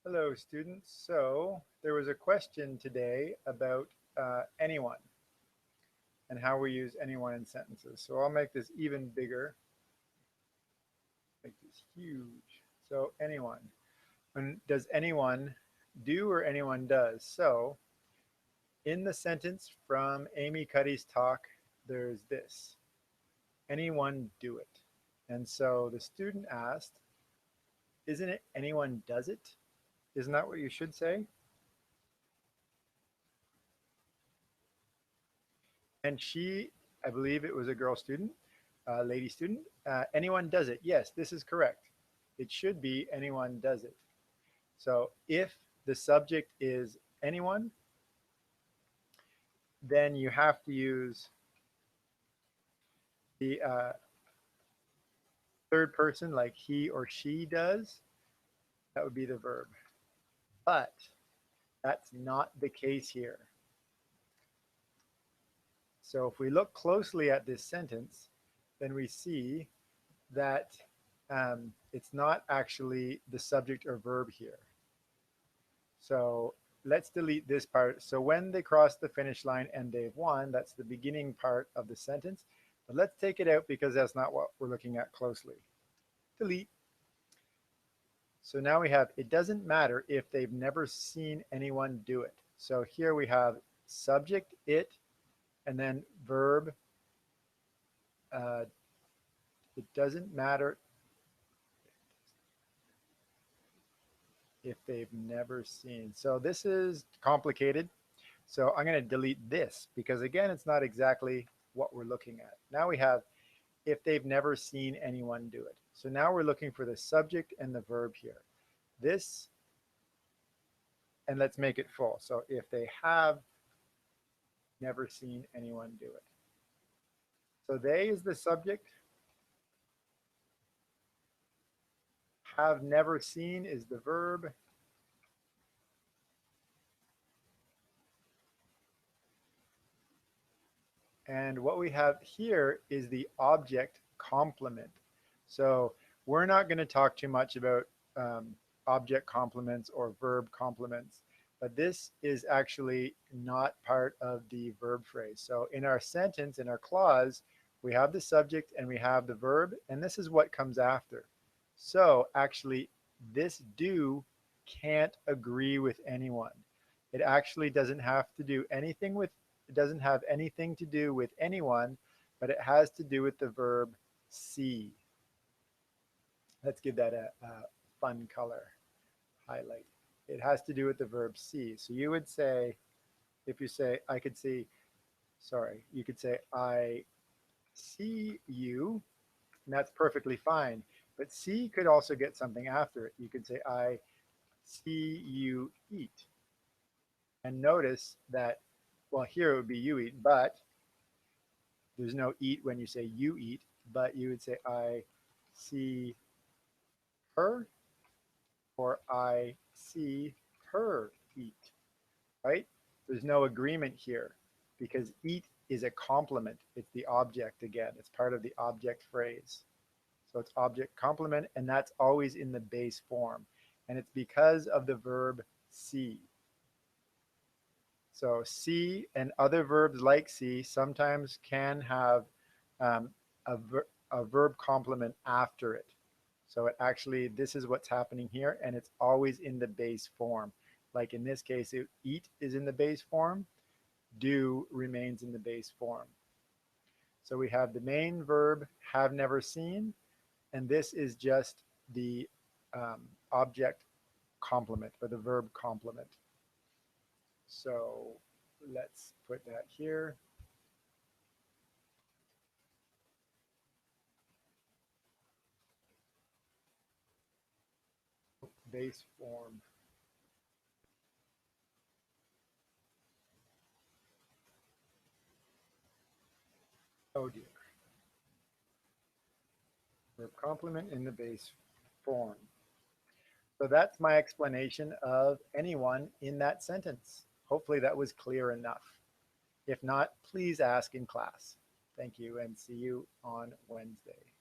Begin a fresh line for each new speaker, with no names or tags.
Hello, students. So there was a question today about anyone and how we use anyone in sentences. So I'll make this even bigger, make this huge. So anyone. When does anyone do or anyone does? So in the sentence from Amy Cuddy's talk, there's this. Anyone do it. And so the student asked, isn't it anyone does it? Isn't that what you should say? And she, I believe it was a girl student, lady student, anyone does it. Yes, this is correct. It should be anyone does it. So if the subject is anyone, then you have to use the third person like he or she does. That would be the verb. But that's not the case here. So if we look closely at this sentence, then we see that it's not actually the subject or verb here. So let's delete this part. So when they cross the finish line and they've won, that's the beginning part of the sentence. But let's take it out because that's not what we're looking at closely. Delete. So now we have, it doesn't matter if they've never seen anyone do it. So here we have subject, it, and then verb. Uh, it doesn't matter if they've never seen. So this is complicated. So I'm going to delete this because again, it's not exactly what we're looking at. Now we have if they've never seen anyone do it. So now we're looking for the subject and the verb here. This, and let's make it full. So if they have never seen anyone do it. So they is the subject. Have never seen is the verb. And what we have here is the object complement. So we're not going to talk too much about object complements or verb complements, but this is actually not part of the verb phrase. So in our sentence, in our clause, we have the subject and we have the verb, and this is what comes after. So actually, this do can't agree with anyone. It actually doesn't have to do anything with it doesn't have anything to do with anyone, but it has to do with the verb see. Let's give that a fun color highlight. It has to do with the verb see. So you would say, if you say, I could see, sorry, you could say, I see you, and that's perfectly fine. But see could also get something after it. You could say, I see you eat. And notice that, well, here it would be you eat, but there's no eat when you say you eat, but you would say, I see her or I see her eat, right? There's no agreement here because eat is a complement. It's the object again. It's part of the object phrase. So it's object complement, and that's always in the base form. And it's because of the verb see. So see and other verbs like see sometimes can have um, a verb complement after it. So it actually, this is what's happening here, and it's always in the base form. Like in this case, eat is in the base form, do remains in the base form. So we have the main verb, have never seen, and this is just the object complement or the verb complement. So let's put that here. Base form. Oh dear. Verb complement in the base form. So that's my explanation of anyone in that sentence. Hopefully that was clear enough. If not, please ask in class. Thank you and see you on Wednesday.